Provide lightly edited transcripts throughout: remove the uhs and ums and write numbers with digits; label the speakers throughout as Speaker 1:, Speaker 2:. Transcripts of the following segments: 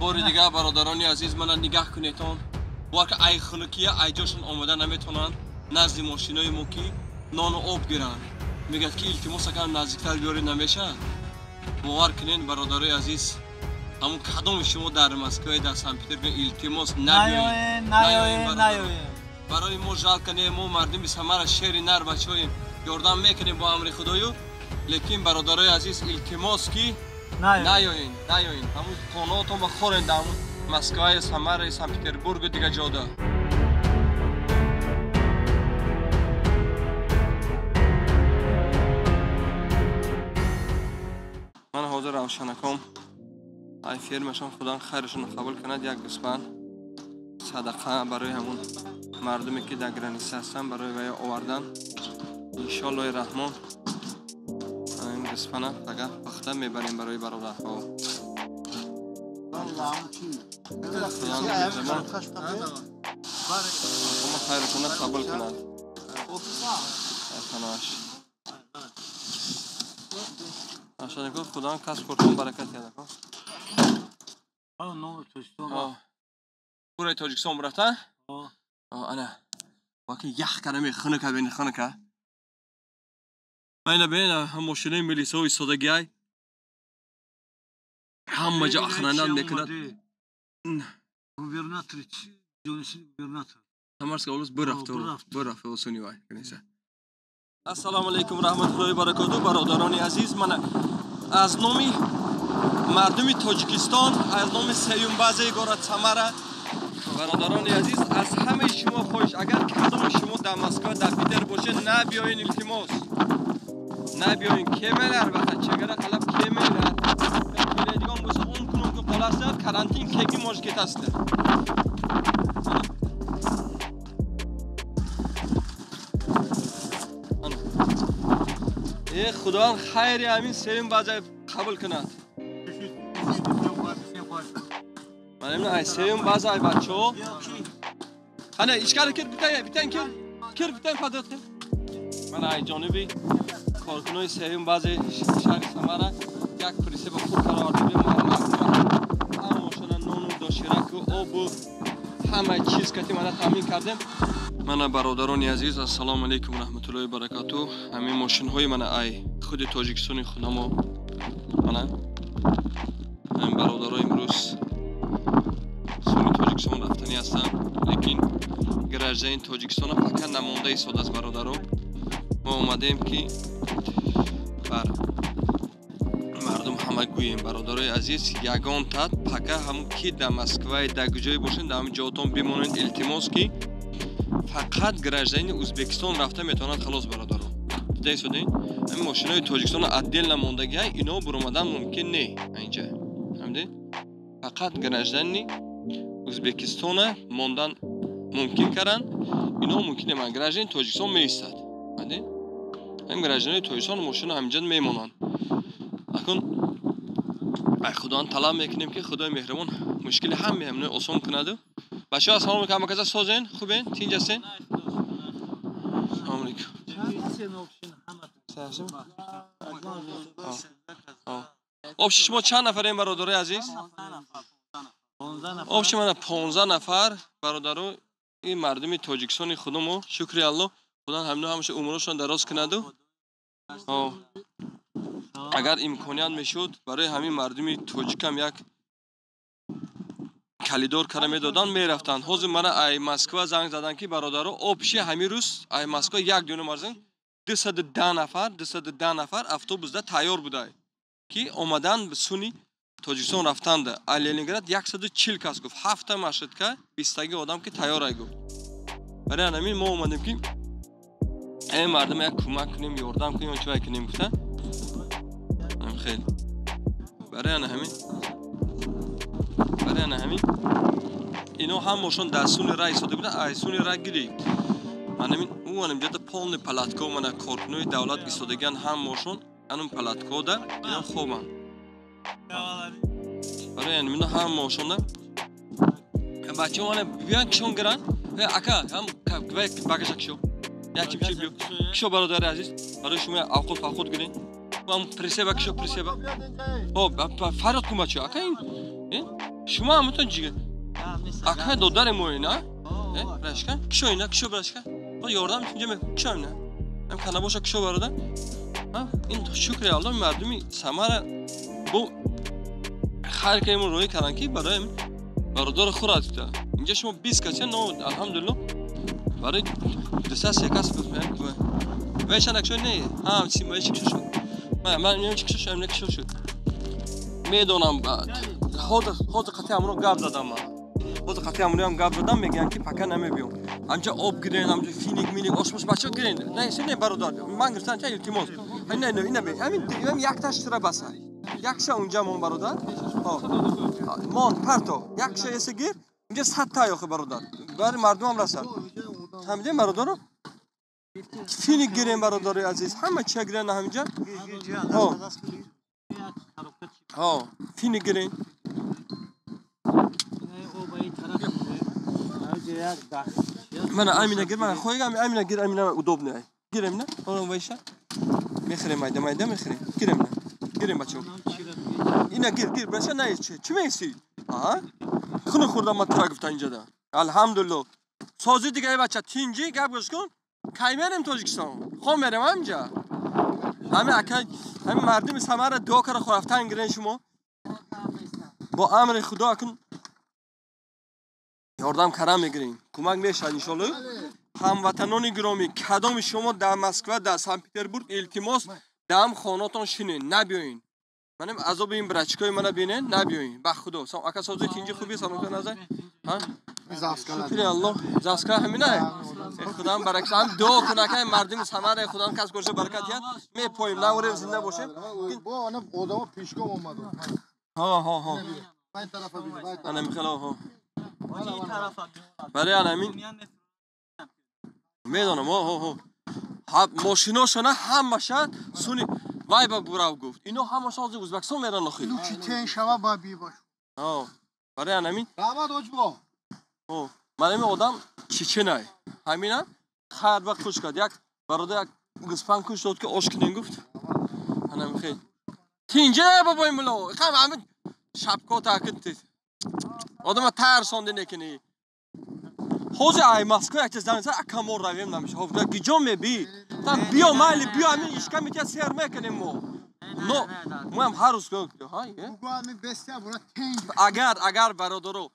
Speaker 1: باری دیگه برادرانی عزیز من نگاه کنیتون وقت ای خنکیه ای جاشون آمده نمیتونن نزد ماشینای ما که نان و آب گیرن میگه که التماس کن نزدیکتر بیارید نمیشه باور کنین برادرای عزیز همون کدام شما در مسکو در سن پترزبورگ التماس نیاین برای ما جال کنیم ما مردم سمر شهر نر بچه‌ایم یاردم میکنیم با امر خدایو لیکن برادرای عزیز التماس کی نیاین همون قانوناتو بخورین در مسکو سمر سن پترزبورگ دیگه جاده من حاضر روشنکم ای فرمشان خدا خیرشون قبول کند یک گسپن صدقه برای همون مردمی که در گرانیسه هستن برای وی آوردن انشالله رحمان این گسپنه فقط پخته میبریم برای برادرها خدا خیرشون قبول کند اشاره خدا کس کردن برکت یاد کن پورای تاجیکستان براتن انا واقعی یخ کردم خنک بین خنک من بین هم ماشینای ملیسا و ایستادگی همه جا خنندن میکند
Speaker 2: گوبرناتور جونشین گوبرناتور
Speaker 1: تمارس که اولش برافت و سونی وای کنیسه السلام علیکم و رحمت الله و برکاته برادران عزیز من از نام مردم تاجیکستان از نام سیوم بازی گورات سمره برادران عزیز از همه شما خواهش اگر کدام شما در مسکو در پیتر باشه نبیاین التماس نبیاین کمیل البته چگره قلب کمیل دیگه باشه اون کنم که خلاصه کرانتین کیکی مشکل است ای خدا خیر امین سیم بازی قبول کند من ای سیم بازی بچو خانه اشکال کرد بیتن پدات من ای جانبی کارکنای سیم بازی شهر سمره یک پریسه با خوب قرار دادیم همشون نون و داشیرک و آب و همه چیز که من تامین کردم من برادران عزیز السلام علیکم و رحمت الله و برکاته همین ماشین های من ای خود تاجیکستان خودم من همین برادرای امروز سوی تاجیکستان رفتنی هستن لیکن گرجه این تاجیکستان فقط نمونده ایستاد از برادران ما اومدیم که بر مردم همه گوییم برادرای عزیز یگان تات پکا هم کی در مسکو در کجای باشین در همین جاتون بمونید التماس کی فقط گرجین ازبکستان رفته میتونن خلاص برادران دیدی شدین همین ماشینای تاجیکستان عدل نموندگی اینا برآمدن ممکن نه اینجا فهمیدی فقط گرجین ازبکستان موندن ممکن کردن اینا ممکنه من گرجین تاجیکستان میستاد فهمیدی همین گرجین تاجیکستان ماشین همینجا میمونن اكون خدا طلب میکنیم که خدای مهربان مشکل همه آسان کنه بچه‌ها السلام علیکم کجا سازین خوبین تین جسین السلام علیکم آبش شما چند نفرین برادرای عزیز 15 آبش من 15 نفر برادرای این مردمی تاجیکستان خودمو شکر الله خدا همش عمرشون دراز کنه اگر امکانیت میشد برای همین مردمی تاجیکم یک کلیدار کرده میدادن میرفتن حاضر من ای مسکو زنگ زدن که برادرها آبشی همین روز ای مسکو یک دونه مرزن 210 نفر اتوبوس ده تیار بوده که اومدن به سونی تاجیکستان رفتند لنینگراد 140 کس گفت 7 مشهد که 20 آدم که تیار ای گفت برای همین ما اومدیم که این مردم یک کمک کنیم یاردم کنیم چه کنیم گفتن خیلی برای همین اینا هم ماشون دستون رای ساده بودن ایسون رای گیری من همین اونم جدا پولن پلاتکو من کارکنای دولت ایستادگان هم ماشون انم پلاتکو ده اینا خوبن برای همین هم ماشون بچه من بیان کشون گران اکا هم باگشک شو یکیم چی بیو کشو برادر عزیز برای شما آخود گیرین هم پریسه با کشو پریسه با فراد کن بچه اکا این شما همونطور جیگه اکه دادر موی نه برشکن کشو اینا کشو برشکن با یاردم اینجا کشو اینا هم کنه باشه کشو برادر این شکر الله مردمی سمر بو خیر که روی کردن که برای برادر خورد کرد اینجا شما 20 کسی نه الحمدلله برای دسته سه کس بفهمیم که ویشان اکشو نه هم سیمایی چی شد من نمیدونم چی شد من چی شد میدونم خود قطعه امرو گاب زدم خود قطعه امرو هم گاب زدم میگن که پکن نمیبیام همجا آب گرین همجا فینیک مینیک آشپز بچه گرین نه سه نه برادر من گرفتن چه التماس نه اینا بی همین یک تاش تر بسه یکشا اونجا من برادر مان پرتو یکشا ایسه گیر اینجا 100 تا یاخه برادر برای مردم هم رسد همینجا برادر فینیک گرین برادر عزیز همه چه گرین همینجا فینیک گرین من امینه گیر من خویگم امینه گیر امینه ودوب نه گیرم نه اون وایشه میخریم مایده میخریم گیرم بچه‌ها اینا گیر بشه نه چی میسی خونه خوردم ما ترا گفتن اینجا ده الحمدلله سازی دیگه بچه تینجی گپ گوش کن کی میریم تاجیکستان خو میرم همینجا همین مردم سمر دو کار خورفتن گیرن شما با امر خدا کن یاردم کرم میگیرین کمک میشه ان شاء الله هموطنان گرامی کدام شما در مسکو در سن پترزبورگ التماس دم خاناتون شینین نبیاین منم عذاب این برچکای منو ببینین نبیاین به خدا اگه سازی تینجی خوبی سلام نظر ها شکر الله زاسکا همینه خدا هم برکت هم دعا کنه که مردم سمر خدا هم کس گوشه برکت یاد میپویم نوریم زنده باشیم
Speaker 3: با انا آدم پیشگام اومدن
Speaker 1: ها
Speaker 3: این طرفا ببین
Speaker 1: انا میخلا ها برای همین میدونم ماشیناشونه همشون سونی وای با براو گفت اینو همشون از ازبکستان میرن نخیر
Speaker 3: چی تن شوا با بی باش
Speaker 1: برای همین
Speaker 3: داماد اوجبو
Speaker 1: من آدم چیچنای همینه خیر وقت خوش کرد یک برادر یک گسپن کش داد که آشکنین گفت انا خیر تینجه بابای ملا خم همین شبکا تاکد آدم ترسانده نکنی حوزه ای مسکو یک چیز دانسته اکامور رویم نمیشه حوزه گیجام میبی تا بیا مالی بیا همین اشکا میتیا سیر میکنیم ما هم هر روز گفت اگر برادرو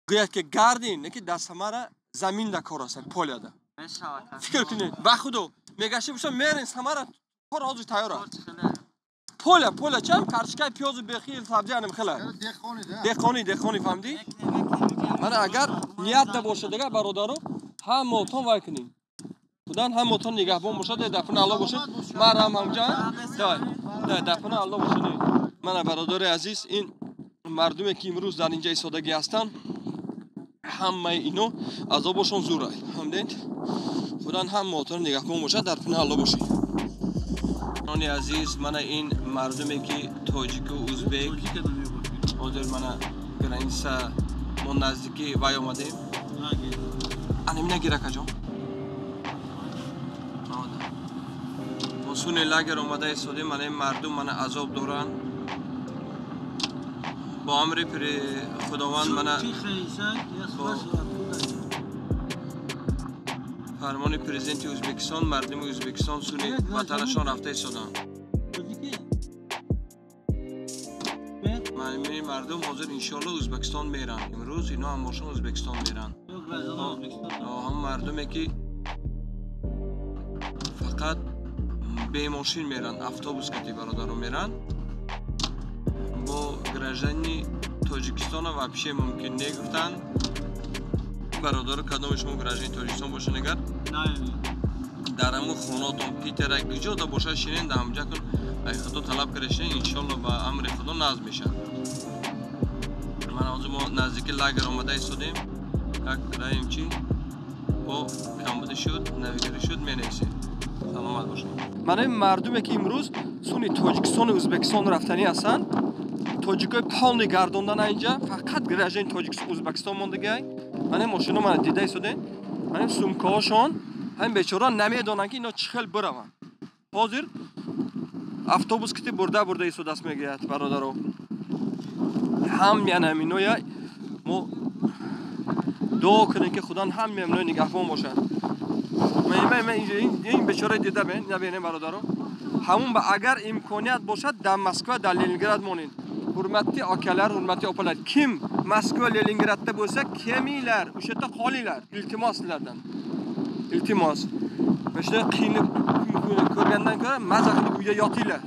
Speaker 1: گوید که گردین نکی دست همه زمین در کار هستن پولیا ده فکر کنید به خدا میگشه بشم میرین همه را کار حاضر تیاره پولیا چم کرشکای پیاز بخیل سبزی انم خلا دخانی فهمدی من اگر نیت ده باشه دیگه برادرو هم موتون وای کنیم خودن هم موتون نگهبان باشه دفن الله باشه مرام همجا دفن الله باشه من برادر عزیز این مردمی که امروز در اینجا ایستادگی هستن همه اینو عذابشون زوره همدین خودن هم موتون نگهبان باشه دفن الله باشه نانی عزیز من این مردمی که تاجیک و ازبک حاضر من گرانسا ما نزدیکی وای اومدیم انم نگیره کجا سونه لاگر اومده ایستادیم من این مردم من عذاب دارن با امر پر خداوند من فرمان پرزیدنت ازبکستان مردم ازبکستان سونه وطنشان رفته ایستادن من مردم حاضر انشالله ازبکستان میرن امروز اینا هم باشن ازبکستان میرن هم مردمی که فقط به ماشین میرن اتوبوس کتی برادرو میرن با گراجانی تاجیکستان و پیش ممکن نگفتن برادر کدام شما گراجانی تاجیکستان باشه نگر در همون خوناتون پیتر یک جا دا باشه شینین دا همجا کن ای خدا طلب کرشین انشالله با امر خدا نازم میشه من آنجا ما نزدیک لاگر آمده ایستادیم یک رایم چی با کمبوده شد نویگری شد می نیسیم سلامت باشید من مردمی که امروز سونی تاجیکستان و ازبکستان رفتنی هستن تاجیکای پاند گردوندن اینجا فقط گراژن تاجیکستان ازبکستان موندگی من ماشینا من دیده ایستادم من سومکه هاشون هم بیچاره نمیدونن که اینا چخل برون حاضر اتوبوس کتی برده ایستاده است میگه برادرو hamma minoya mo دعا کنین که خدا هم ممنون نگهبان باشن. من این بیچاره دیده نبینیم برادران. همون با اگر امکانیت باشد در مسکو در لنینگراد مونین. حرمتی آکلر حرمتی آپلر kim Moskva Leningradda bo'lsa kemilar o'sha yerda qolinglar iltimos sizlardan iltimos mana shunday qiynib ko'rgandan ko'ra maza qilib uyga yotinglar